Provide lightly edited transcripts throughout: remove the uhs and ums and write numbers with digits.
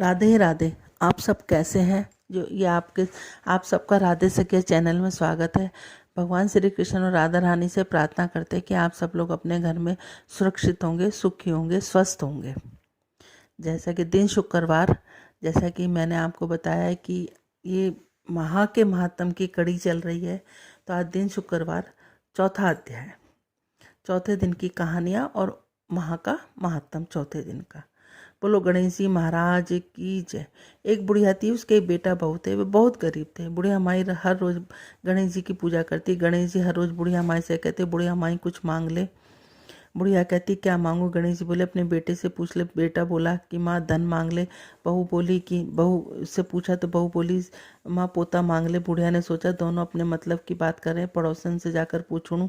राधे राधे। आप सब कैसे हैं? जो ये आप सबका राधे सखिया चैनल में स्वागत है। भगवान श्री कृष्ण और राधा रानी से प्रार्थना करते हैं कि आप सब लोग अपने घर में सुरक्षित होंगे, सुखी होंगे, स्वस्थ होंगे। जैसा कि दिन शुक्रवार, जैसा कि मैंने आपको बताया है कि ये महा के महात्म की कड़ी चल रही है, तो आज दिन शुक्रवार चौथा अध्याय है। चौथे दिन की कहानियाँ और महा का महात्म चौथे दिन का। बोलो गणेश जी महाराज की जय। एक बुढ़िया थी, उसके एक बेटा बहू थे। वे बहुत गरीब थे। बुढ़िया माई हर रोज गणेश जी की पूजा करती। गणेश जी हर रोज बुढ़िया माई से कहते, बुढ़िया माई कुछ मांग ले। बुढ़िया कहती, क्या मांगू? गणेश जी बोले, अपने बेटे से पूछ ले। बेटा बोला कि माँ धन मांग ले। बहू बोली कि बहू से पूछा तो बहू बोली माँ पोता मांग ले। बुढ़िया ने सोचा दोनों अपने मतलब की बात कर रहे हैं, पड़ोसन से जाकर पूछूं।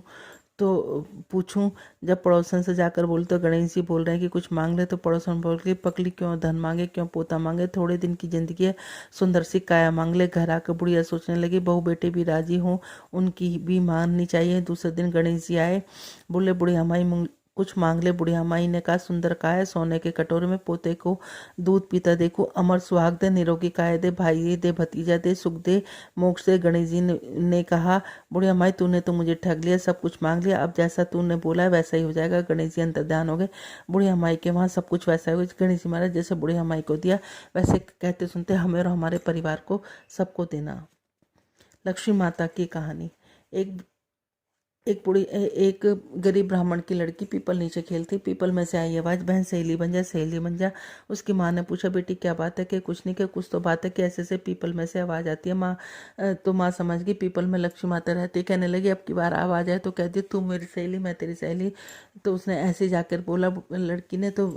जब पड़ोसन से जाकर बोले तो गणेश जी बोल रहे हैं कि कुछ मांग ले, तो पड़ोसन बोल के पकली क्यों धन मांगे, क्यों पोता मांगे, थोड़े दिन की जिंदगी है, सुंदर सी काया मांग ले। घर आकर बुढ़िया सोचने लगी बहू बेटे भी राजी हों, उनकी भी माननी चाहिए। दूसरे दिन गणेश जी आए, बोले बुढ़िया माई कुछ मांग ले। बुढ़िया माई ने कहा सुंदर काया, सोने के कटोरे में पोते को दूध पीता देखो, अमर सुहाग दे, निरोगी काया दे, भाई दे, भतीजा दे, सुख दे, मोक्ष दे। गणेश जी ने कहा बुढ़िया माई तूने तो मुझे ठग लिया, सब कुछ मांग लिया, अब जैसा तूने बोला है वैसा ही हो जाएगा। गणेश जी अंतर्ध्यान हो गए। बुढ़िया माई के वहाँ सब कुछ वैसा हो गया। गणेश जी महाराज जैसे बुढ़िया माई को दिया वैसे कहते सुनते हमें और हमारे परिवार को सबको देना। लक्ष्मी माता की कहानी। एक गरीब ब्राह्मण की लड़की पीपल नीचे खेलती। पीपल में से आई आवाज, बहन सहेली बन जा, सहेली बन जा। उसकी माँ ने पूछा बेटी क्या बात है? कि कुछ नहीं, कि कुछ तो बात है कि ऐसे से पीपल में से आवाज आती है। माँ तो माँ समझ गई पीपल में लक्ष्मी माता रहती। कहने लगी अब की बार आवाज आए तो कह दी तू मेरी सहेली मैं तेरी सहेली। तो उसने ऐसे जाकर बोला लड़की ने, तो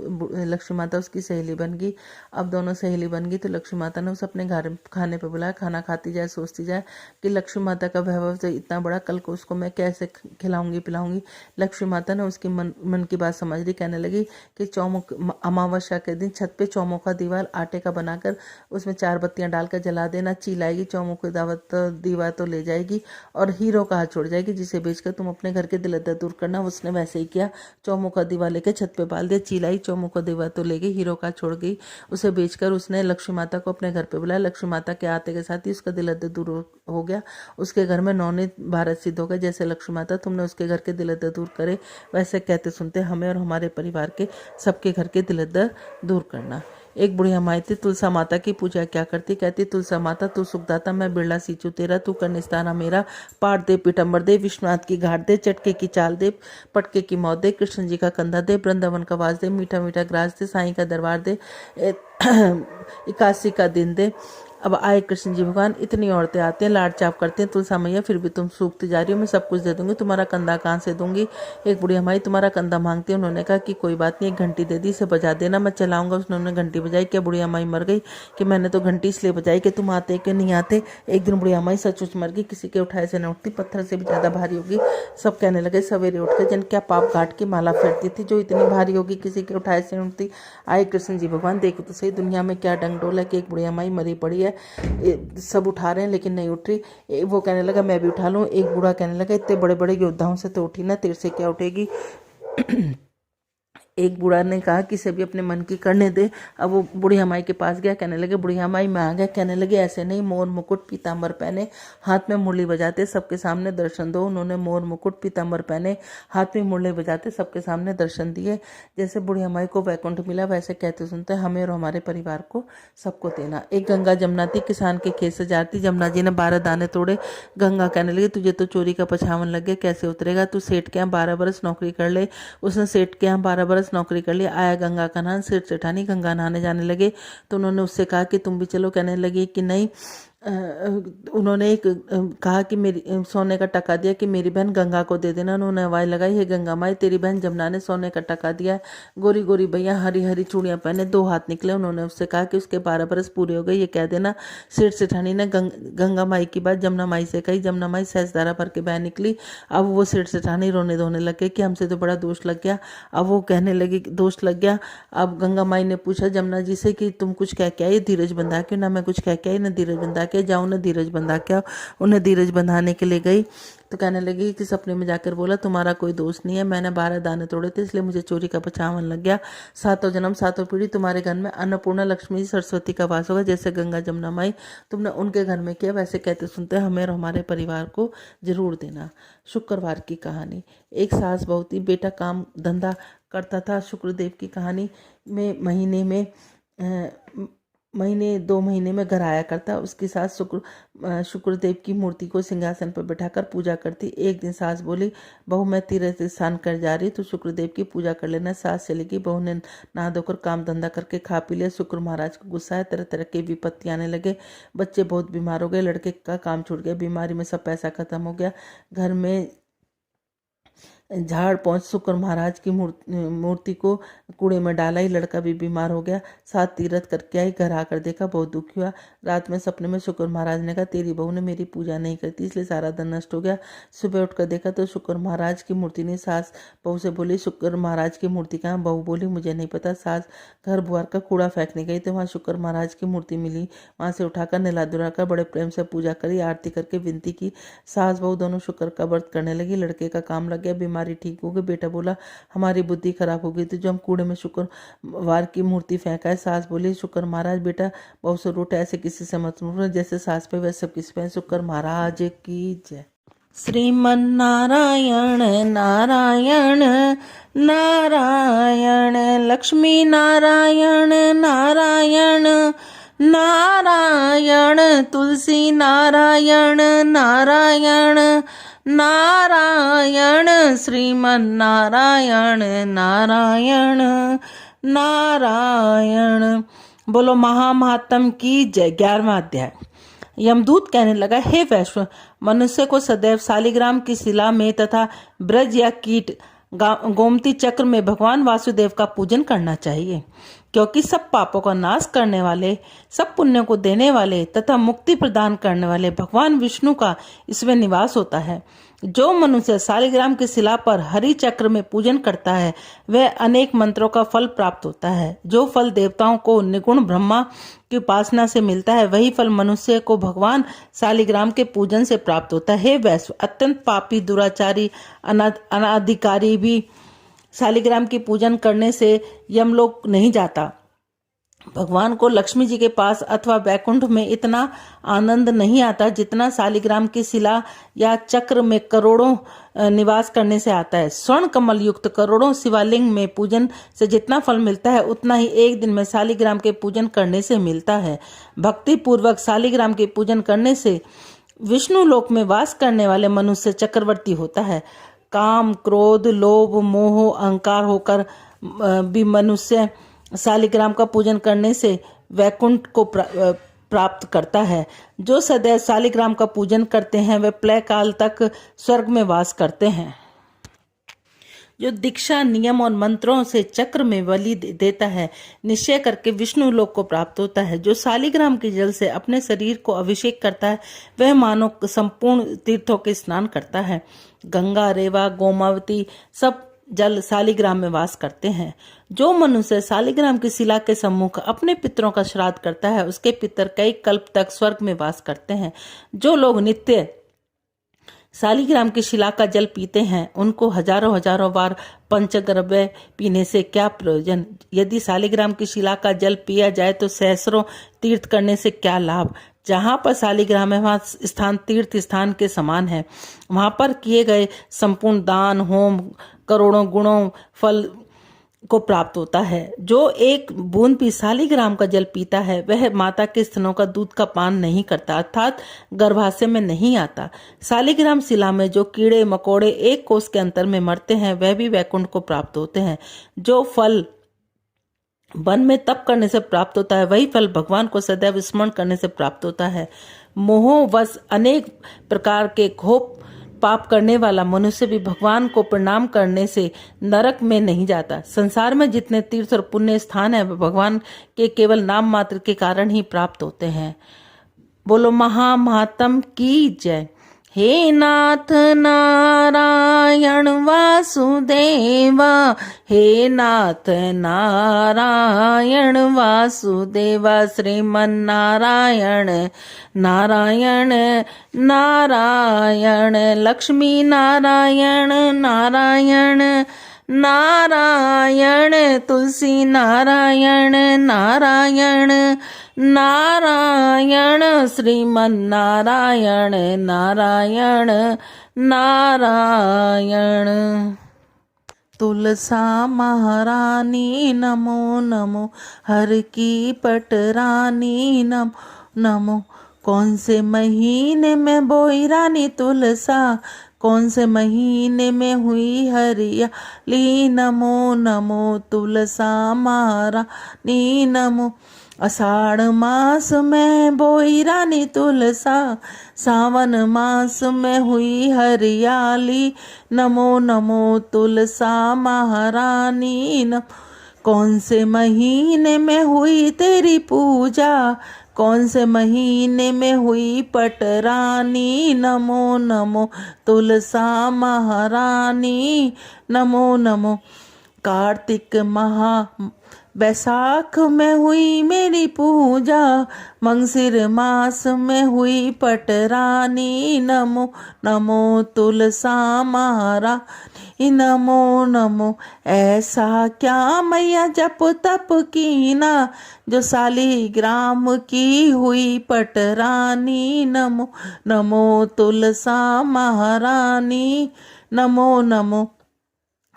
लक्ष्मी माता उसकी सहेली बन गई। अब दोनों सहेली बन गई तो लक्ष्मी माता ने उसे अपने घर खाने पर बुलाया। खाना खाती जाए, सोचती जाए कि लक्ष्मी माता का वैभव तो इतना बड़ा, कल को उसको मैं कैसे खिलाऊंगी पिलाऊंगी। लक्ष्मी माता ने उसकी मन की बात समझ ली। कहने लगी कि चौमुख अमावस्या के दिन छत पे चौमुखा दीवार आटे का बनाकर उसमें 4 बत्तियां डालकर जला देना। चील आएगी, चौमुख दीवार तो ले जाएगी और हीरो का हाथ छोड़ जाएगी, जिसे बेचकर तुम अपने घर के दिलदर दूर करना। उसने वैसे ही किया, चौमुखा दीवार लेकर छत पे बाल दिया। चील आई, चौमुखा दीवार तो ले गई, हीरो का छोड़ गई। उसे बेचकर उसने लक्ष्मी माता को अपने घर पे बुलाया। लक्ष्मी माता के आते के साथ ही उसका दिलदर दूर हो गया। उसके घर में नौने भारत सिद्ध हो गए। जैसे लक्ष्मी माता तुमने उसके घर के दिलदर दूर करे, वैसे कहते सुनते हमें और हमारे परिवार के सबके घर के दिलदर दूर करना। एक बुढ़िया माई थी, तुलसा माता की पूजा क्या करती। कहती तुलसा माता तू सुखदाता, मैं बिरला सींचू तेरा, तू कर निस्तारा मेरा। पाट दे पिटम्बर दे, विश्वनाथ की घाट दे, चटके की चाल दे, पटके की मौत दे, कृष्ण जी का कंधा दे, वृंदावन का वास दे, मीठा मीठा ग्रास दे, साईं का दरबार दे, 81 का दिन दे। अब आए कृष्ण जी भगवान, इतनी औरतें आती हैं, लाड चाप करते हैं, तुलसा मैया फिर भी तुम सूखती जा रही हो, मैं सब कुछ दे दूंगी, तुम्हारा कंधा कहाँ से दूंगी। एक बुढ़िया माई तुम्हारा कंधा मांगती है। उन्होंने कहा कि कोई बात नहीं, एक घंटी दे दी, इसे बजा देना, मैं चलाऊंगा। उन्होंने घंटी बजाई। क्या बुढ़िया माई मर गई? कि मैंने तो घंटी इसलिए बजाई कि तुम आते कि नहीं आते। एक दिन बुढ़िया माई सचमुच मर गई, किसी के उठाए से न उठती, पत्थर से भी ज्यादा भारी होगी। सब कहने लगे सवेरे उठकर जन क्या पाप घाट की माला फेरती थी जो इतनी भारी होगी, किसी के उठाए से न उठती। आए कृष्ण जी भगवान, देखो तो सही दुनिया में क्या डंगडोल है कि एक बुढ़िया माई मरी पड़ी है, सब उठा रहे हैं लेकिन नहीं उठ रही। वो कहने लगा मैं भी उठा लूं। एक बूढ़ा कहने लगा इतने बड़े बड़े योद्धाओं से तो उठी ना, तेरे से क्या उठेगी। एक बूढ़ा ने कहा कि इसे भी अपने मन की करने दे। अब वो बुढ़िया माई के पास गया, कहने लगे बुढ़िया माई मैं आ गया। कहने लगे ऐसे नहीं, मोर मुकुट पीताम्बर पहने, हाथ में मुरली बजाते, सबके सामने दर्शन दो। उन्होंने मोर मुकुट पीताम्बर पहने, हाथ में मुरली बजाते, सबके सामने दर्शन दिए। जैसे बुढ़िया माई को वैकुंठ मिला, वैसे कहते सुनते हमें और हमारे परिवार को सबको देना। एक गंगा जमुना थी, किसान के खेत से जाती। जमुना जी ने 12 दाने तोड़े। गंगा कहने लगी तुझे तो चोरी का पछावन लग गया, कैसे उतरेगा, तू सेठ के यहाँ 12 बरस नौकरी कर ले। उसने सेठ के यहाँ 12 बरस नौकरी कर ली। आया गंगा का नहान, सिर सेठानी गंगा नहाने जाने लगे तो उन्होंने उससे कहा कि तुम भी चलो। कहने लगी कि नहीं। उन्होंने एक कहा कि मेरी सोने का टका दिया कि मेरी बहन गंगा को दे देना। उन्होंने हवाई लगाई, है गंगा माई तेरी बहन जमुना ने सोने का टका दिया। गोरी गोरी भैया हरी हरी चूड़ियां पहने, 2 हाथ निकले। उन्होंने उससे कहा कि उसके 12 बरस पूरे हो गए, ये कह देना। सेठ सेठानी ने गंगा माई की बात जमुना माई से कही। जमुना माई सहजधारा भर के बह निकली। अब वो सेठ सेठानी रोने धोने लगे कि हमसे तो बड़ा दोष लग गया। अब वो कहने लगी दोष लग गया। अब गंगा माई ने पूछा जमुना जी से कि तुम कुछ कह के आई, धीरज बंधा के ना मैं कुछ कह के आई ना धीरज बंधा के। के जाओ उन्हें धीरज बंधा के आओ। उन्हें धीरज बंधाने के लिए गई तो कहने लगी कि सपने में जाकर बोला तुम्हारा कोई दोस्त नहीं है, मैंने 12 दाने तोड़े थे इसलिए मुझे चोरी का बचावन लग गया। सातों जन्म सातों पीढ़ी तुम्हारे घर में अन्नपूर्णा लक्ष्मी जी सरस्वती का वास होगा। जैसे गंगा जमुना माई तुमने उनके घर में किया वैसे कहते सुनते हमें और हमारे परिवार को जरूर देना। शुक्रवार की कहानी। एक सास बहू थी, बेटा काम धंधा करता था। शुक्रदेव की कहानी में महीने 2 महीने में घर आया करता। उसकी सास शुक्रदेव की मूर्ति को सिंहासन पर बैठाकर पूजा करती। एक दिन सास बोली बहू मैं तीर्थ स्नान कर जा रही तो शुक्रदेव की पूजा कर लेना। सास चली गई। बहू ने नहा धोकर काम धंधा करके खा पी लिया। शुक्र महाराज को गुस्सा है, तरह तरह की विपत्ति आने लगे। बच्चे बहुत बीमार हो गए, लड़के का काम छूट गया, बीमारी में सब पैसा खत्म हो गया। घर में झाड़ पहुंच शुक्र महाराज की मूर्ति को कूड़े में डाला ही लड़का भी बीमार हो गया। 7 तीर्थ करके आई, घर आकर देखा बहुत दुखी हुआ। रात में सपने में शुक्र महाराज ने कहा तेरी बहू ने मेरी पूजा नहीं करती इसलिए सारा धन नष्ट हो गया। सुबह उठकर देखा तो शुक्र महाराज की मूर्ति नहीं। सास बहू से बोली शुक्र महाराज की मूर्ति कहाँ? बहू बोली मुझे नहीं पता। सास घर बुआर का कूड़ा फेंकने गई तो वहाँ शुक्र महाराज की मूर्ति मिली। वहाँ से उठाकर नहला धुलाकर बड़े प्रेम से पूजा करी, आरती करके विनती की। सास बहू दोनों शुक्र का व्रत करने लगी। लड़के का काम लग गया, बीमारी ठीक हो गई। बेटा बोला हमारी बुद्धि खराब हो गई थी जो हम कूड़े में शुक्रवार की मूर्ति फेंका है। सास बोली शुक्र महाराज बेटा बहुत से रोटे ऐसे किसी से मत सुनो, जैसे सास पे वैसे सब किसी पे। शुक्र महाराज की जय। श्रीमन नारायण नारायण नारायण लक्ष्मी नारायण नारायण नारायण तुलसी नारायण नारायण नारायण श्रीमन नारायण नारायण नारायण। बोलो महात्म की जय। 11वां अध्याय। यमदूत कहने लगा हे वैश्व, मनुष्य को सदैव शालिग्राम की शिला में तथा ब्रज या कीट गोमती चक्र में भगवान वासुदेव का पूजन करना चाहिए, क्योंकि सब पापों का नाश करने वाले, सब पुण्यों को देने वाले तथा मुक्ति प्रदान करने वाले भगवान विष्णु का इसमें निवास होता है। जो मनुष्य शालिग्राम की शिला पर हरि चक्र में पूजन करता है वह अनेक मंत्रों का फल प्राप्त होता है। जो फल देवताओं को निगुण ब्रह्मा की उपासना से मिलता है वही फल मनुष्य को भगवान शालिग्राम के पूजन से प्राप्त होता है। हे वैश्व, अत्यंत पापी दुराचारी अनाधिकारी भी शालिग्राम की पूजन करने से यमलोक नहीं जाता। भगवान को लक्ष्मी जी के पास अथवा वैकुंठ में इतना आनंद नहीं आता जितना शालिग्राम की शिला या चक्र में करोड़ों निवास करने से आता है। स्वर्ण कमल युक्त करोड़ों शिवालिंग में पूजन से जितना फल मिलता है उतना ही एक दिन में शालिग्राम के पूजन करने से मिलता है। भक्ति पूर्वक शालिग्राम के पूजन करने से विष्णु लोक में वास करने वाले मनुष्य चक्रवर्ती होता है। काम क्रोध लोभ मोह अहंकार होकर भी मनुष्य शालिग्राम का पूजन करने से वैकुंठ को प्राप्त करता है। जो सदैव शालिग्राम का पूजन करते हैं वे प्रलय काल तक स्वर्ग में वास करते हैं। जो दीक्षा नियम और मंत्रों से चक्र में बलि देता है निश्चय करके विष्णु लोक को प्राप्त होता है। जो शालिग्राम के जल से अपने शरीर को अभिषेक करता है वह मानो संपूर्ण तीर्थों के स्नान करता है। गंगा रेवा गोमावती सब जल शालिग्राम में वास करते हैं। जो मनुष्य शालिग्राम की शिला के सम्मुख अपने पितरों का श्राद्ध करता है उसके पितर कई कल्प तक स्वर्ग में वास करते हैं। जो लोग नित्य शालिग्राम की शिला का जल पीते हैं उनको हजारों बार पंचगव्य पीने से क्या प्रयोजन। यदि शालिग्राम की शिला का जल पिया जाए तो सहस्रों तीर्थ करने से क्या लाभ। जहाँ पर शालिग्राम है वहाँ स्थान तीर्थ स्थान के समान है। वहाँ पर किए गए संपूर्ण दान होम करोड़ों गुणों फल को प्राप्त होता है। जो एक बूंद भी शालिग्राम का जल पीता है वह माता के स्तनों का दूध का पान नहीं करता अर्थात गर्भाशय में नहीं आता। शालिग्राम शिला में जो कीड़े मकोड़े एक कोस के अंतर में मरते हैं वह भी वैकुंठ को प्राप्त होते हैं। जो फल वन में तप करने से प्राप्त होता है वही फल भगवान को सदैव स्मरण करने से प्राप्त होता है। मोहवश अनेक प्रकार के घोर पाप करने वाला मनुष्य भी भगवान को प्रणाम करने से नरक में नहीं जाता। संसार में जितने तीर्थ और पुण्य स्थान है वह भगवान के केवल नाम मात्र के कारण ही प्राप्त होते हैं। बोलो महात्म की जय। हे नाथ नारायण वासुदेवा, हे नाथ नारायण वासुदेवा, श्रीमन्नारायण नारायण नारायण, लक्ष्मी नारायण नारायण नारायण, तुलसी नारायण नारायण नारायण, श्रीमन्नारायण नारायण नारायण। तुलसा महारानी नमो नमो, हर की पटरानी नमो नमो, कौन से महीने में बोई रानी तुलसा, कौन से महीने में हुई हरियाली, नमो नमो तुलसा महारानी नमो। आषाढ़ मास में बोई रानी तुलसा, सावन मास में हुई हरियाली, नमो नमो तुलसा महारानी नमो। कौन से महीने में हुई तेरी पूजा, कौन से महीने में हुई पटरानी, नमो नमो तुलसा महारानी नमो नमो। कार्तिक महा बैसाख में हुई मेरी पूजा, मंगसिर मास में हुई पटरानी, नमो नमो तुलसा महारानी नमो नमो। ऐसा क्या मैया जप तप कीना, जो सालीग्राम की हुई पटरानी, नमो नमो तुलसा महारानी नमो नमो।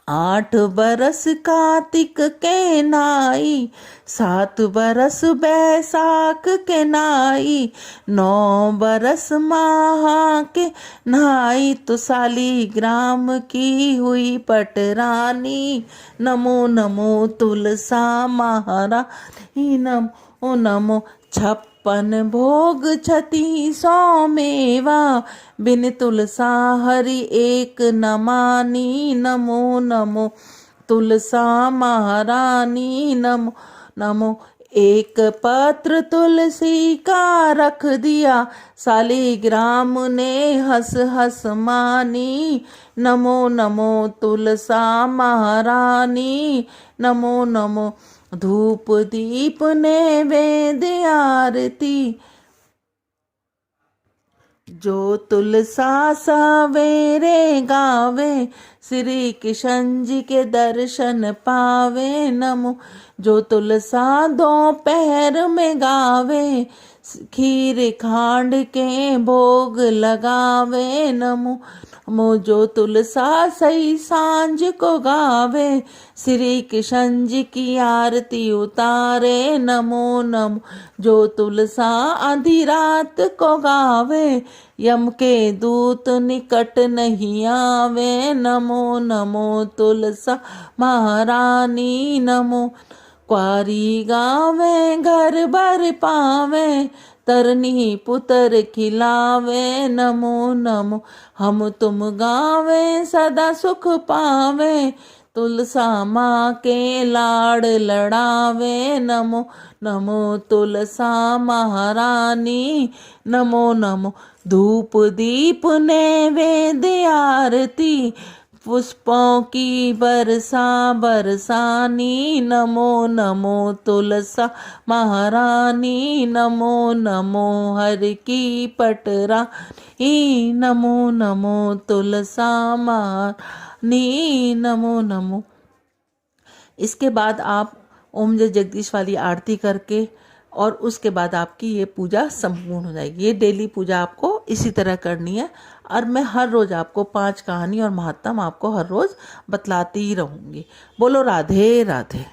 8 बरस कार्तिक के नाई, 7 बरस बैसाख के नाई, 9 बरस माह के नाई, तो सालीग्राम की हुई पटरानी, नमो नमो तुलसा महारानी नमो नमो। 56 भोग 3600 मेवा, बिन तुलसा हरि एक न मानी, नमो नमो तुलसा महारानी नमो नमो। एक पत्र तुलसी का रख दिया, सालीग्राम ने हंस हंस मानी, नमो नमो तुलसा महारानी नमो नमो। धूप दीप नैवेद्य आरती, जो तुलसा सवेरे गावे, श्री किशन जी के दर्शन पावे, नमो। जो तुलसा दोपहर में गावे, खीर खांड के भोग लगावे, नमो नमो। जो तुलसा सही सांझ को गावे, श्री किशन जी की आरती उतारे, नमो नमो। जो तुलसा आधी रात को गावे, यम के दूत निकट नहीं आवे, नमो नमो तुलसा महारानी नमो। क्वारी गावे घर भर पावे, तरनी पुत्र खिलावे, नमो नमो। हम तुम गावे सदा सुख पावे, तुलसा माँ के लाड़ लड़ावे, नमो नमो तुलसा महारानी नमो नमो। धूप दीप नैवेद्य आरती, पुष्पों की बरसा बरसानी, नमो नमो तुलसा महारानी नमो नमो। हर की पटरानी नमो नमो तुलसा महारानी नमो नमो। इसके बाद आप ओम जय जगदीश वाली आरती करके और उसके बाद आपकी ये पूजा संपूर्ण हो जाएगी। ये डेली पूजा आपको इसी तरह करनी है और मैं हर रोज़ आपको 5 कहानी और महात्म आपको हर रोज़ बतलाती ही रहूँगी। बोलो राधे राधे।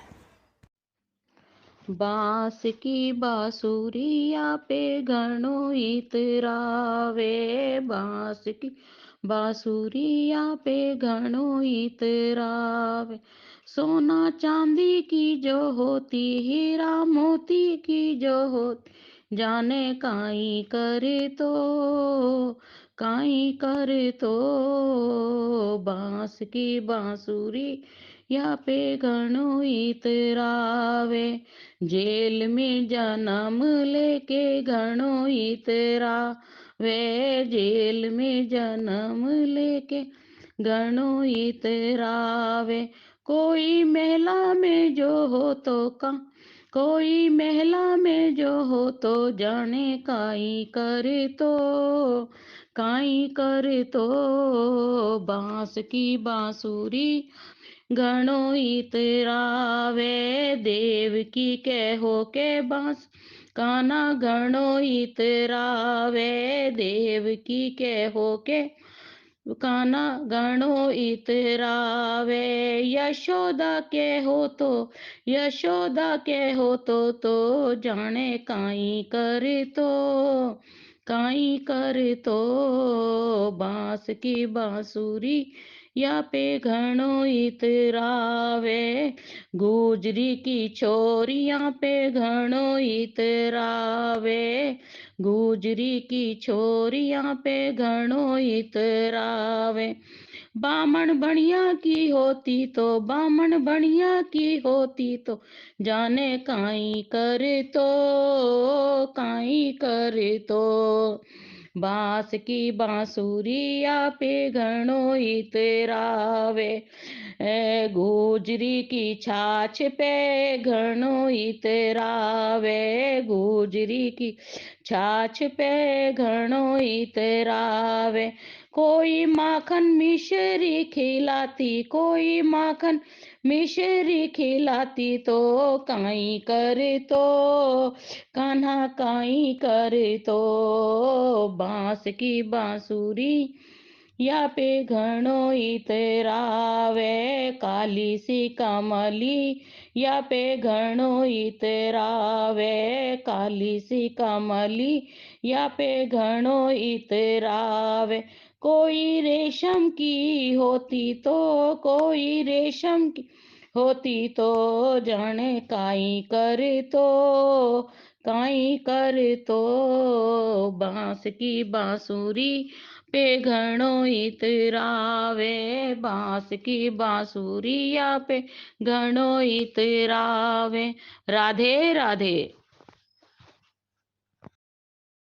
बांस की बांसुरिया पे घणो इतरावे, बांस की बांसुरिया पे घणो इतरावे। सोना चांदी की जो होती, हीरा मोती की जो होती, जाने काई करे तो, काई करे तो। बांस की बांसुरी या पे घणो इतरावे, जेल में जन्म लेके घणो इतरा, वे जेल में जन्म लेके घणो इतरावे। कोई महिला में जो हो तो का, कोई महिला में जो हो तो जाने काई करे तो, काई करे तो। बांस की बांसुरी घणो इतरावे, देवकी के होके बांस कान्हा घणो इतरावे, देवकी के होके कान्हा घणो इतरावे। यशोदा के हो तो, यशोदा के हो तो जाने काई कर तो, काई कर तो। बांस की बांसुरी या पे घणो इतरावे, गुजरी की छोरिया पे घणो इतरावे, गुजरी की छोरिया पे घणो इतरावे। बामण बढ़िया की होती तो, बामण बढ़िया की होती तो जाने काई करे तो, काई करे तो। बांस की बांसुरिया पे घणो इतरावे, गुजरी की छाछ पे घणो इतरावे, गुजरी की छाछ पे घणो इतरावे। कोई माखन मिश्री खिलाती, कोई माखन मिश्री खिलाती तो काई करे तो, कान्हा काई करे तो। बांस की बांसुरी या पे घणो इतरावे, काली सी कमली या पे घणो इतरावे, काली सी कमली या पे घणो इतरावे। कोई रेशम की होती तो, कोई रेशम की होती तो जाने काई करे तो, काई करे तो। बांस की बांसुरी पे घणो इतरावे, बांस की बांसुरिया पे घणो इतरावे। राधे राधे।